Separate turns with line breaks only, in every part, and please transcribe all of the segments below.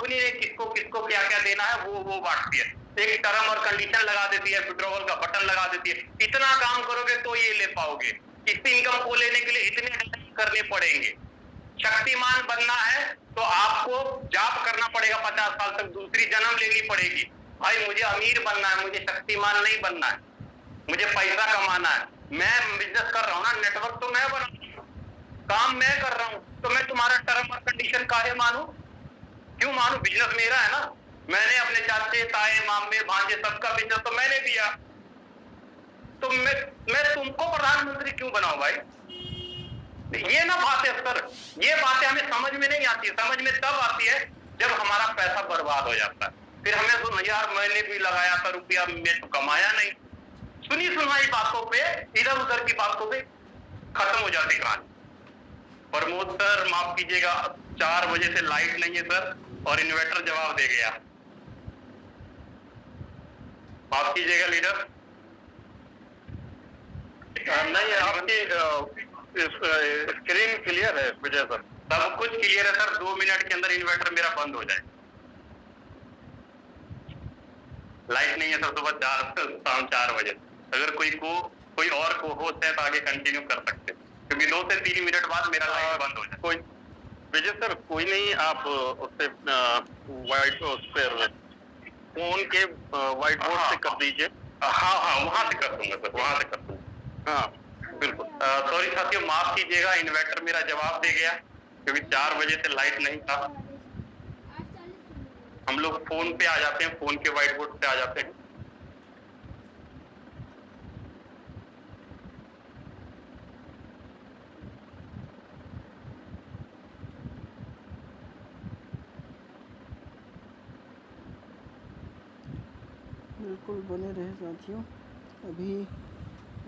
Company ने किसको किसको क्या क्या देना है वो बांटती है, एक टर्म और कंडीशन लगा देती है, विड्रॉवल का बटन लगा देती है। इतना काम करोगे तो ये ले पाओगे, इस इनकम को लेने के लिए इतने करने पड़ेंगे। शक्तिमान बनना है तो आपको जॉब करना पड़ेगा 50 साल तक, दूसरी जन्म लेनी पड़ेगी। भाई मुझे अमीर बनना है, मुझे शक्तिमान नहीं बनना है, मुझे पैसा कमाना है। मैं बिजनेस कर रहा हूँ ना, नेटवर्क तो मैं बना रहा हूँ, काम मैं कर रहा हूँ, तो मैं तुम्हारा टर्म और कंडीशन काहे मानू? क्यों मानू? बिजनेस मेरा है ना, मैंने अपने चाचे ताए मामे भांजे सबका बिजनेस तो मैंने दिया, तो मैं तुमको प्रधानमंत्री क्यों बनाऊं भाई? ये ना बातें सर, ये बातें हमें समझ में नहीं आती है। समझ में तब आती है जब हमारा पैसा बर्बाद हो जाता है, फिर हमें सुन यार मैंने भी लगाया था रुपया, मैं तो कमाया नहीं। सुनी सुनाई बातों पे, इधर उधर की बातों पे खत्म हो जाती कहानी। प्रमोद सर माफ कीजिएगा, 4 बजे से लाइट नहीं है सर, और इन्वर्टर जवाब दे गया। माफ कीजिएगा लीडर।
नहीं, आपकी स्क्रीन क्लियर है विजय सर,
सब कुछ क्लियर है सर। 2 मिनट के अंदर इन्वर्टर मेरा बंद हो जाए। लाइट नहीं है सर सुबह 4 शाम 4 बजे। अगर कोई और को होस्ट है तो आगे कंटिन्यू कर सकते, क्योंकि 2 से 3 मिनट बाद मेरा लाइट बंद हो जाए।
कोई विजय सर कोई नहीं, आप उससे व्हाइट उस पर फोन के व्हाइट बोर्ड से कर दीजिए।
हाँ वहां से कर दूंगा सर, वहां से कर दूंगा।
हाँ बिल्कुल।
सॉरी साथियों माफ कीजिएगा, इन्वर्टर मेरा जवाब दे गया, क्योंकि 4 बजे से लाइट नहीं था। हम लोग फोन पे आ जाते हैं, फोन के व्हाइट बोर्ड पे आ जाते हैं।
बिल्कुल बने रहे साथियों। अभी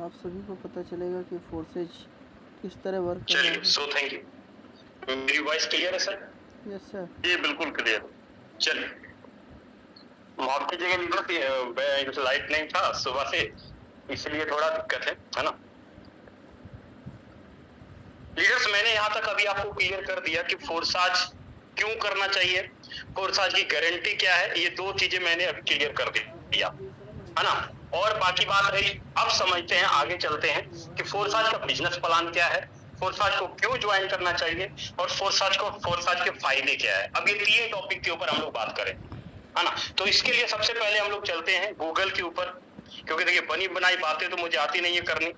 आप सभी को पता चलेगा कि फोर्सेज किस तरह वर्क कर रहा है।
So thank you. मेरी वॉइस क्लियर है सर?
Yes sir.
जी बिल्कुल क्लियर।
चलिए माफ कीजिएगा लीडर, लाइट नहीं था सुबह से, इसलिए थोड़ा दिक्कत है ना। लीडर्स मैंने यहाँ तक अभी आपको क्लियर कर दिया कि फोर्साज क्यों करना चाहिए, फोर्साज की गारंटी क्या है, ये 2 चीजें मैंने अभी क्लियर कर दिया है ना। और बाकी बात रही, अब समझते हैं, आगे चलते हैं कि फोर्साज का बिजनेस प्लान क्या है, फोर्साज को क्यों ज्वाइन करना चाहिए, और फोर्साज के फायदे क्या है। अब ये 3 टॉपिक के ऊपर हम लोग बात करें, है ना। तो इसके लिए सबसे पहले हम लोग चलते हैं गूगल के ऊपर, क्योंकि देखिए बनी बनाई बातें तो मुझे आती नहीं है करनी।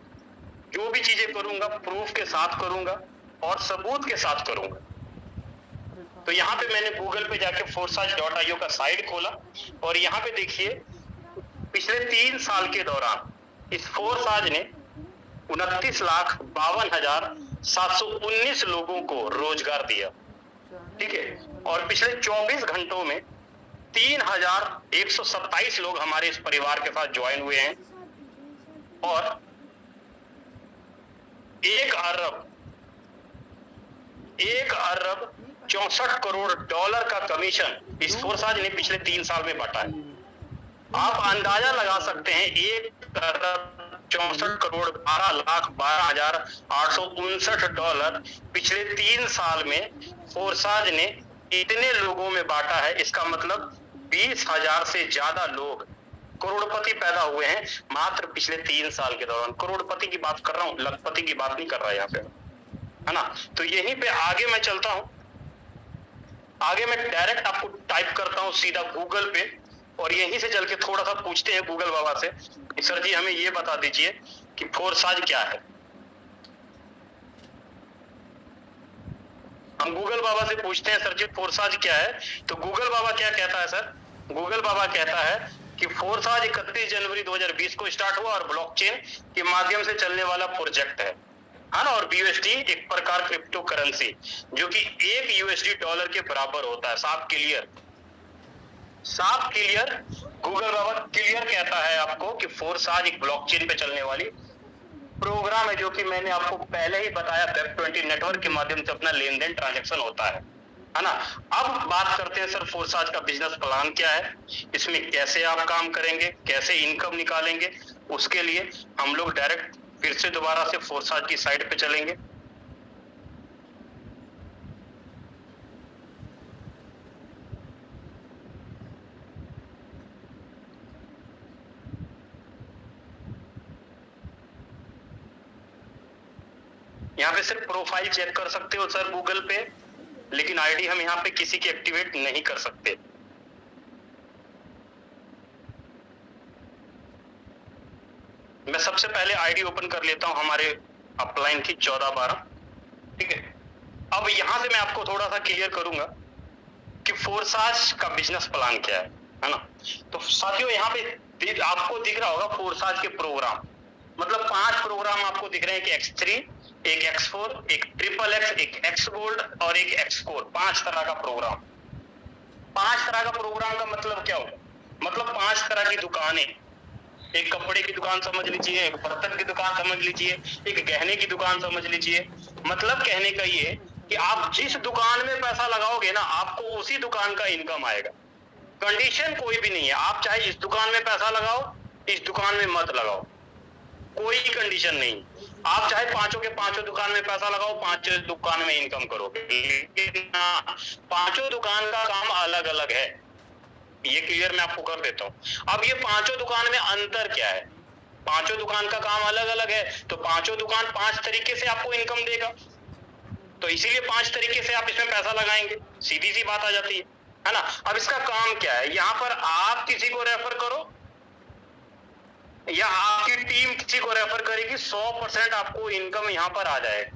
जो भी चीजें करूंगा प्रूफ के साथ करूंगा और सबूत के साथ करूंगा। तो यहाँ पे मैंने गूगल पे जाके forsaaj.io का साइट खोला, और यहाँ पे देखिए पिछले 3 साल के दौरान इस फोर्साज ने 29,52,719 लोगों को रोजगार दिया, ठीक है। और पिछले 24 घंटों में 3,127 लोग हमारे इस परिवार के साथ ज्वाइन हुए हैं, और 1 अरब 64 करोड़ डॉलर का कमीशन इस फोर्साज ने पिछले 3 साल में बांटा है। आप अंदाजा लगा सकते हैं 1 अरब 64 करोड़ 12,12,859 डॉलर पिछले 3 साल में फोर्साज ने इतने लोगों में बांटा है। इसका मतलब 20,000 से ज्यादा लोग करोड़पति पैदा हुए हैं मात्र पिछले 3 साल के दौरान। करोड़पति की बात कर रहा हूं, लखपति की बात नहीं कर रहा यहाँ पे, है ना। तो यहीं पे आगे मैं चलता हूं, आगे मैं डायरेक्ट आपको टाइप करता हूं सीधा गूगल पे, और यहीं से चल के थोड़ा सा पूछते हैं गूगल बाबा से, सर जी हमें ये बता दीजिए कि फोर्साज क्या है। हम गूगल बाबा से पूछते हैं सर जी फोर्साज क्या है, तो गूगल बाबा क्या कहता है सर? गूगल बाबा कहता है कि फोर्साज 31 जनवरी 2020 को स्टार्ट हुआ और ब्लॉकचेन के माध्यम से चलने वाला प्रोजेक्ट है ना। और BUSD एक प्रकार क्रिप्टो करेंसी जो कि 1 USD डॉलर के बराबर होता है। साफ क्लियर गूगल बाबा क्लियर कहता है आपको कि फोर्साज एक ब्लॉकचेन पे चलने वाली प्रोग्राम है, जो कि मैंने आपको पहले ही बताया Web20 नेटवर्क के माध्यम से अपना लेन देन ट्रांजेक्शन होता है ना। अब बात करते हैं सर फोर्साज का बिजनेस प्लान क्या है, इसमें कैसे आप काम करेंगे, कैसे इनकम निकालेंगे। उसके लिए हम लोग डायरेक्ट फिर से दोबारा से फोर्साज की साइट पे चलेंगे। यहाँ पे सिर्फ प्रोफाइल चेक कर सकते हो सर गूगल पे, लेकिन आईडी हम यहाँ पे किसी की एक्टिवेट नहीं कर सकते। मैं सबसे पहले आईडी ओपन कर लेता हूं हमारे अपलाइन की 14-12, ठीक है। अब यहां से मैं आपको थोड़ा सा क्लियर करूंगा कि फोरसाज का बिजनेस प्लान क्या है ना। तो साथियों यहाँ पे आपको दिख रहा होगा फोरसाज के प्रोग्राम, मतलब 5 प्रोग्राम आपको दिख रहे हैं कि X3, एक X4, एक XXX, एक X गोल्ड और एक X कोर, 5 तरह का प्रोग्राम। 5 तरह का प्रोग्राम का मतलब क्या होगा, मतलब 5 तरह की दुकानें, एक कपड़े की दुकान समझ लीजिए, एक बर्तन की दुकान समझ लीजिए, एक गहने की दुकान समझ लीजिए। मतलब कहने का ये कि आप जिस दुकान में पैसा लगाओगे ना, आपको उसी दुकान का इनकम आएगा। कंडीशन कोई भी नहीं है, आप चाहे इस दुकान में पैसा लगाओ, इस दुकान में मत लगाओ, कोई कंडीशन नहीं। आप चाहे 5 के 5 दुकान में पैसा लगाओ, 5 दुकान में इनकम करोगे, लेकिन 5 दुकान का काम अलग अलग है। ये क्लियर मैं आपको कर देता हूं। अब ये 5 दुकान में अंतर क्या है, 5 दुकान का काम अलग अलग है, तो 5 दुकान 5 तरीके से आपको इनकम देगा, तो इसीलिए 5 तरीके से आप इसमें पैसा लगाएंगे, सीधी सी बात आ जाती है ना। अब इसका काम क्या है, यहां पर आप किसी को रेफर करो या आपकी टीम किसी को रेफर करेगी, 100% आपको इनकम यहां पर आ जाएगा।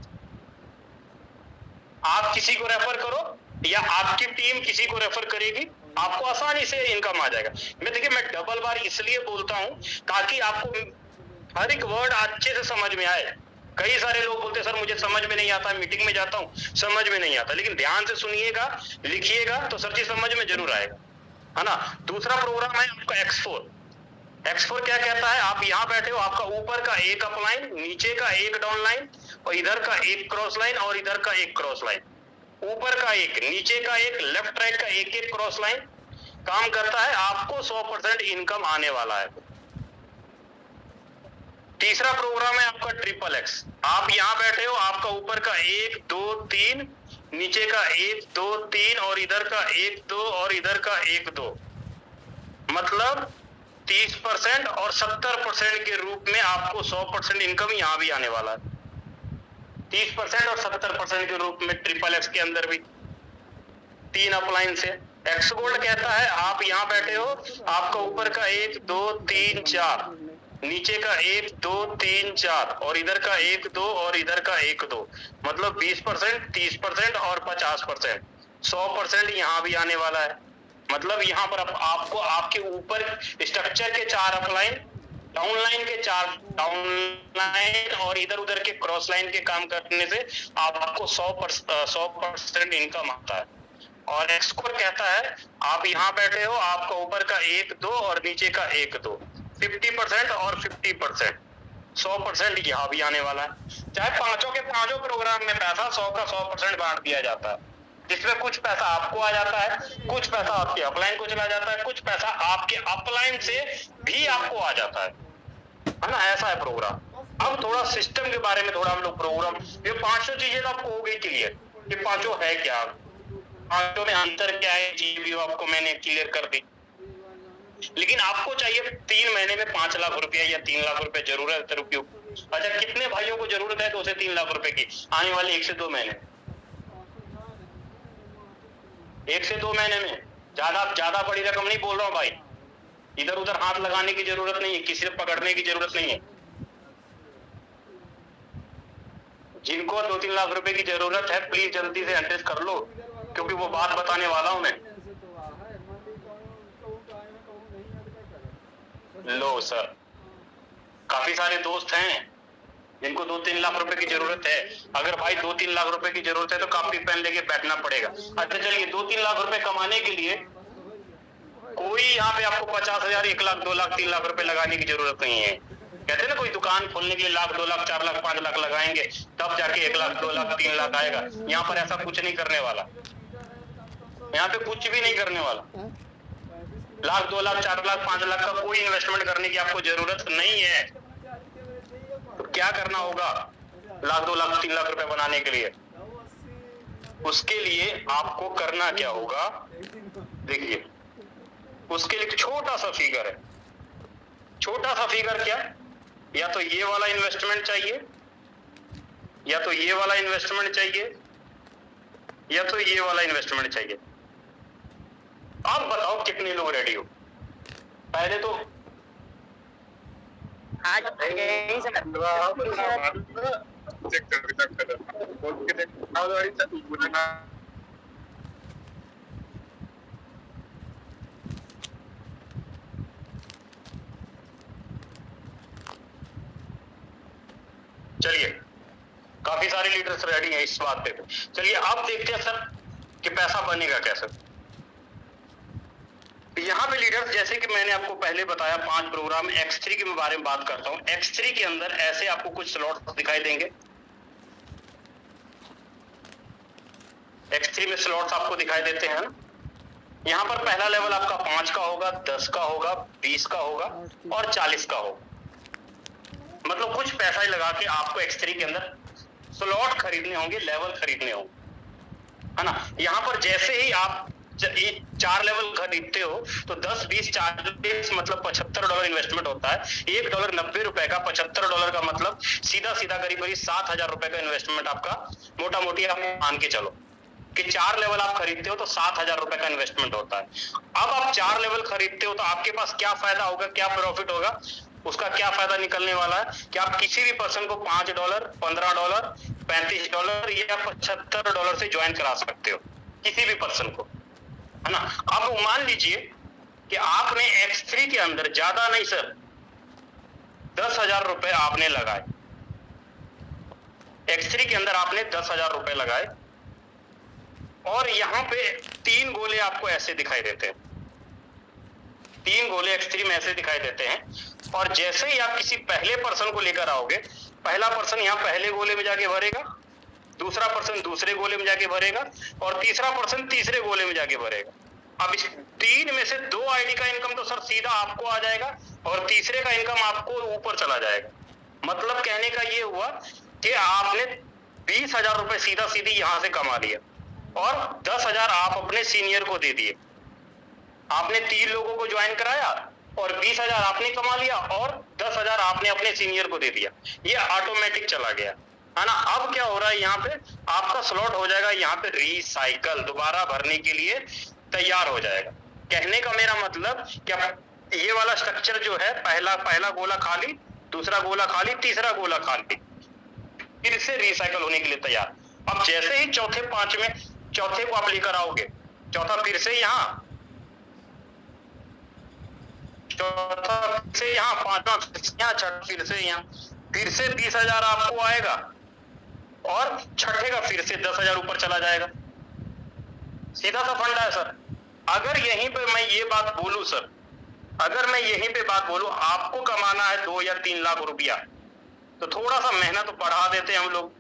आप किसी को रेफर करो या आपकी टीम किसी को रेफर करेगी, आपको आसानी से इनकम आ जाएगा। मैं डबल बार इसलिए बोलता हूं ताकि आपको हर एक वर्ड अच्छे से समझ में आए। कई सारे लोग बोलते सर मुझे समझ में नहीं आता, मीटिंग में जाता हूं समझ में नहीं आता, लेकिन ध्यान से सुनिएगा, लिखिएगा तो सब चीज समझ में जरूर आएगा, है ना। दूसरा प्रोग्राम है आपका X4। X4 क्या कहता है, आप यहां बैठे हो, आपका ऊपर का एक अपलाइन, नीचे का एक डाउन लाइन और इधर का एक क्रॉस लाइन और इधर का एक क्रॉस लाइन, ऊपर का एक, नीचे का एक, लेफ्ट राइट का एक एक क्रॉस लाइन काम करता है, आपको 100% इनकम आने वाला है। तीसरा प्रोग्राम है आपका XXX। आप यहां बैठे हो, आपका ऊपर का 1 2 3, नीचे का 1 2 3 और इधर का 1 2 और इधर का 1 2, मतलब 30% और 70% के रूप में आपको 100% इनकम यहां भी आने वाला है। 30% और 70% के रूप में XXX के अंदर भी 3 अपलाइन से। X गोल्ड कहता है आप यहां बैठे हो, आपका ऊपर का 1 2 3 4, नीचे का 1 2 3 4 और इधर का 1 2 और इधर का 1 2, मतलब 20%, 30% और 50%, 100% यहां भी आने वाला है। मतलब यहां पर आपको आपके ऊपर स्ट्रक्चर के 4 अपलाइन, डाउनलाइन के 4 डाउनलाइन और इधर उधर के क्रॉस लाइन के काम करने से आपको 100% इनकम आता है। और X कोर कहता है आप यहां बैठे हो, आपका ऊपर का 1 2 और नीचे का 1 2, 50% और 50%, 100% यहां भी आने वाला है। चाहे 5 के 5 प्रोग्राम में पैसा 100 का 100% बांट दिया जाता है, जिसमें कुछ पैसा आपको आ जाता है, कुछ पैसा आपके अपलाइन को चला जाता है, कुछ पैसा आपके अपलाइन से भी आपको आ जाता है ना। ऐसा है प्रोग्राम। अब थोड़ा सिस्टम के बारे में थोड़ा हम लोग प्रोग्राम, ये 500 चीजें तो आपको हो गई क्लियर, ये 5 है क्या, 5 में अंतर क्या है, चीज भी आपको मैंने क्लियर कर दी। लेकिन आपको चाहिए 3 महीने में 5 लाख रुपया या 3 लाख रुपए जरूरत है रुपयों। अच्छा, कितने भाइयों को जरूरत है 2 से 3 लाख रुपए की आने वाले 1 से 2 महीने, 1 से 2 महीने में? ज्यादा बड़ी रकम नहीं बोल रहा हूं भाई, इधर उधर हाथ लगाने की जरूरत नहीं है, किसी से पकड़ने की जरूरत नहीं है। जिनको 2-3 लाख रुपए की जरूरत है प्लीज जल्दी से एंट्रेस कर लो, क्योंकि वो बात बताने वाला हूं मैं। लो सर, काफी सारे दोस्त हैं जिनको 2-3 लाख रुपए की जरूरत है। अगर भाई 2-3 लाख रुपए की जरूरत है तो कॉपी पेन लेके बैठना पड़ेगा। अच्छा चलिए, 2-3 लाख रुपए कमाने के लिए कोई यहाँ पे आपको 50,000, 1 लाख, 2 लाख, 3 लाख रुपए लगाने की जरूरत नहीं है। कहते हैं ना, कोई दुकान खोलने के लिए 1 लाख, 2 लाख, 4 लाख, 5 लाख लगाएंगे तब जाके 1 लाख, 2 लाख, 3 लाख आएगा। यहाँ पर ऐसा कुछ नहीं करने वाला, यहाँ पे कुछ भी नहीं करने वाला। 1 लाख, 2 लाख, 4 लाख, 5 लाख का कोई इन्वेस्टमेंट करने की आपको जरूरत नहीं है। तो क्या करना होगा 1 लाख, 2 लाख, 3 लाख रुपए बनाने के लिए? उसके लिए आपको करना क्या होगा, देखिए, उसके लिए छोटा सा फिगर है। छोटा सा फिगर क्या, या तो ये वाला इन्वेस्टमेंट चाहिए
या तो ये वाला इन्वेस्टमेंट चाहिए या तो ये वाला इन्वेस्टमेंट चाहिए। आप बताओ कितने लोग रेडी हो? पहले तो चलिए काफी सारे लीडर्स रेडी हैं इस बात पे। चलिए अब देखते हैं सर कि पैसा बनेगा कैसे। यहाँ पे लीडर्स, जैसे कि मैंने आपको पहले बताया 5 प्रोग्राम X3 के बारे में बात करता हूँ। X3 के अंदर ऐसे आपको कुछ स्लॉट्स दिखाई देंगे। X3 में स्लॉट्स आपको दिखाई देते हैं ना। यहाँ पर पहला लेवल आपका 5 का होगा, 10 का होगा, 20 का होगा और 40 का होगा। मतलब कुछ पैसा ही लगा के आपको X3 के अंदर स्लॉट खरीदने होंगे, लेवल खरीदने होंगे, है ना। यहाँ पर जैसे ही आप 4 लेवल खरीदते हो तो 10, 20, 40 मतलब $75 इन्वेस्टमेंट होता है। $1 $90 का, $75 का मतलब सीधा सीधा करीब करीब $7,000 का इन्वेस्टमेंट आपका मोटा मोटी आप मान के चलो कि 4 लेवल आप खरीदते हो तो $7,000 का इन्वेस्टमेंट होता है। अब आप 4 लेवल खरीदते हो तो आपके पास क्या फायदा होगा, क्या प्रॉफिट होगा, उसका क्या फायदा निकलने वाला है कि आप किसी भी पर्सन को $5, $15, $35 या $75 से ज्वाइन करा सकते हो, किसी भी पर्सन को, है ना। अब मान लीजिए कि आपने X3 के अंदर ज्यादा नहीं सर $10,000 आपने लगाए। X3 के अंदर आपने $10,000 लगाए और यहाँ पे 3 गोले आपको ऐसे दिखाई देते हैं। 3 गोले X3 में ऐसे दिखाई देते हैं और जैसे ही आप किसी पहले पर्सन को लेकर आओगे, पहला पर्सन यहाँ पहले गोले में जाके भरेगा, दूसरा पर्सन दूसरे गोले में जाके भरेगा और तीसरा पर्सन तीसरे गोले में जाके भरेगा। अब इस 3 में से 2 आईडी का इनकम तो सर सीधा आपको आ जाएगा और तीसरे का इनकम आपको ऊपर चला जाएगा। मतलब कहने का ये हुआ कि आपने $20,000 सीधा सीधी यहां से कमा लिया और 10,000 आप अपने सीनियर को दे दिए। आपने 3 लोगों को ज्वाइन कराया और 20,000 आपने कमा लिया और 10,000 आपने अपने सीनियर को दे दिया। ये ऑटोमेटिक चला गया, है ना। अब क्या हो रहा है, यहाँ पे आपका स्लॉट हो जाएगा यहाँ पे रिसाइकल, दोबारा भरने के लिए तैयार हो जाएगा। कहने का मेरा मतलब क्या, ये वाला स्ट्रक्चर जो है, पहला गोला खाली, दूसरा गोला खाली, तीसरा गोला खाली, फिर से रिसाइकल होने के लिए तैयार। अब जैसे ही चौथे को आप लेकर आओगे, चौथा फिर से यहाँ, चौथा फिर से यहाँ, पांचवा फिर से यहाँ, छठा फिर से यहाँ, फिर से 20,000 आपको आएगा और छठे का फिर से 10,000 ऊपर चला जाएगा। सीधा सा फंडा है सर। अगर यहीं पे मैं ये बात बोलूं सर, अगर मैं यहीं पे बात बोलूं, आपको कमाना है 2 या 3 लाख रुपया, तो थोड़ा सा मेहनत बढ़ा देते हैं हम लोग।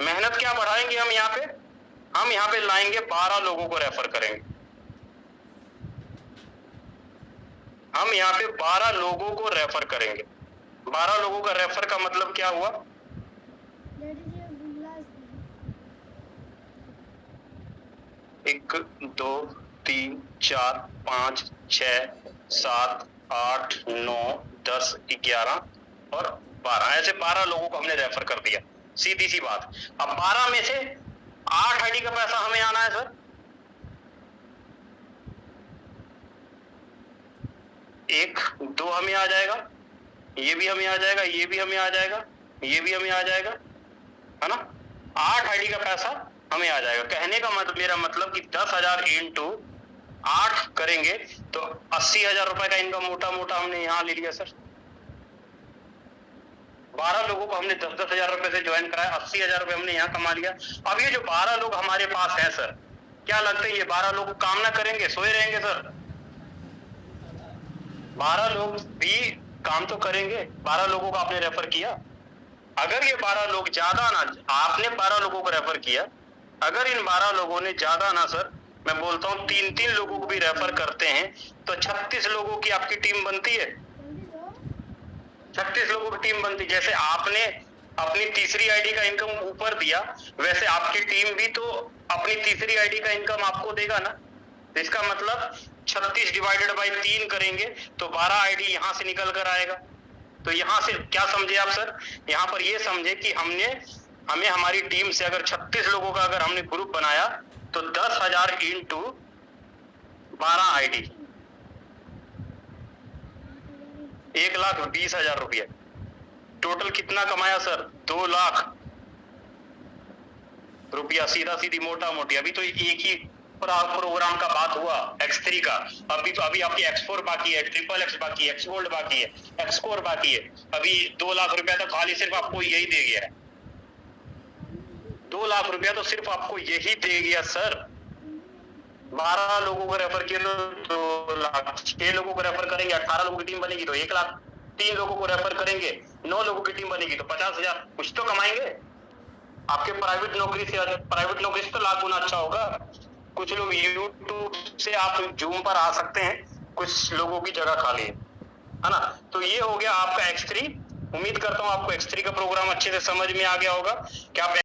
मेहनत क्या बढ़ाएंगे हम यहाँ पे? हम यहाँ पे लाएंगे 12 लोगों को रेफर करेंगे। हम यहाँ पे 12 लोगों को रेफर करेंगे। 12 लोगों का रेफर का मतलब क्या हुआ? 1 2 3 4 5 6 7 8 9 10 11 और 12, ऐसे 12 लोगों को हमने रेफर कर दिया। सीधी सी बात। अब 12 में से 8 आईडी का पैसा हमें आना है सर। 1 2 हमें आ जाएगा, ये भी हमें आ जाएगा, ये भी हमें आ जाएगा, ये भी हमें आ जाएगा, है ना। 8 आईडी का पैसा हमें आ जाएगा। कहने का मतलब, मेरा मतलब कि 10,000 इंटू 8 करेंगे तो 80,000 रुपए का इनकम मोटा मोटा हमने यहाँ ले लिया सर। 12 लोगों को हमने 10-10 हजार रुपए से ज्वाइन कराया, 80,000 रुपए हमने यहाँ कमा लिया। अब ये जो 12 लोग हमारे पास हैं सर, क्या लगता है ये 12 लोग काम ना करेंगे, सोए रहेंगे सर? 12 लोग भी काम तो करेंगे। 12 लोगों को आपने रेफर किया, अगर ये 12 लोग ज्यादा ना, आपने 12 लोगों को रेफर किया, अगर इन 12 लोगों ने ज्यादा ना सर, मैं बोलता हूँ 3-3 लोगों को भी रेफर करते हैं तो 36 लोगों की आपकी टीम बनती है। 36 लोगों की टीम बनती। जैसे आपने अपनी तीसरी आईडी का इनकम ऊपर दिया, वैसे आपकी टीम भी तो अपनी तीसरी आईडी का इनकम आपको देगा ना। इसका मतलब 36 डिवाइडेड बाई 3 करेंगे तो 12 आईडी यहां से निकल कर आएगा। तो यहां से क्या समझे आप सर? यहां पर ये समझे कि हमने हमें हमारी टीम से अगर 36 लोगों का अगर हमने ग्रुप बनाया तो 10,000 इंटू 12 आईडी 1,20,000 रुपये। टोटल कितना कमाया सर? 2 लाख रुपया सीधा सीधी मोटा मोटी। अभी तो एक ही प्रोग्राम का बात हुआ X3 का, अभी तो अभी आपकी X4 बाकी है, XXX बाकी है, X गोल्ड बाकी है, X कोर बाकी है। अभी 2 लाख रुपया तो खाली सिर्फ आपको यही दे गया है। 2 लाख रुपया तो सिर्फ आपको यही दे गया सर। 12 लोगों को रेफर किया तो 2 लाख, 6 लोगों को रेफर करेंगे 18 लोगों की टीम बनेगी तो 1 लाख, 3 लोगों को रेफर करेंगे 9 लोगों की टीम बनेगी तो 50,000। कुछ तो कमाएंगे। आपके प्राइवेट नौकरी से तो लाख गुना अच्छा होगा। कुछ लोग यूट्यूब से आप जूम पर आ सकते हैं, कुछ लोगों की जगह खाली है ना। तो ये हो गया आपका X3। उम्मीद करता हूं आपको X3 का प्रोग्राम अच्छे से समझ में आ गया होगा कि आप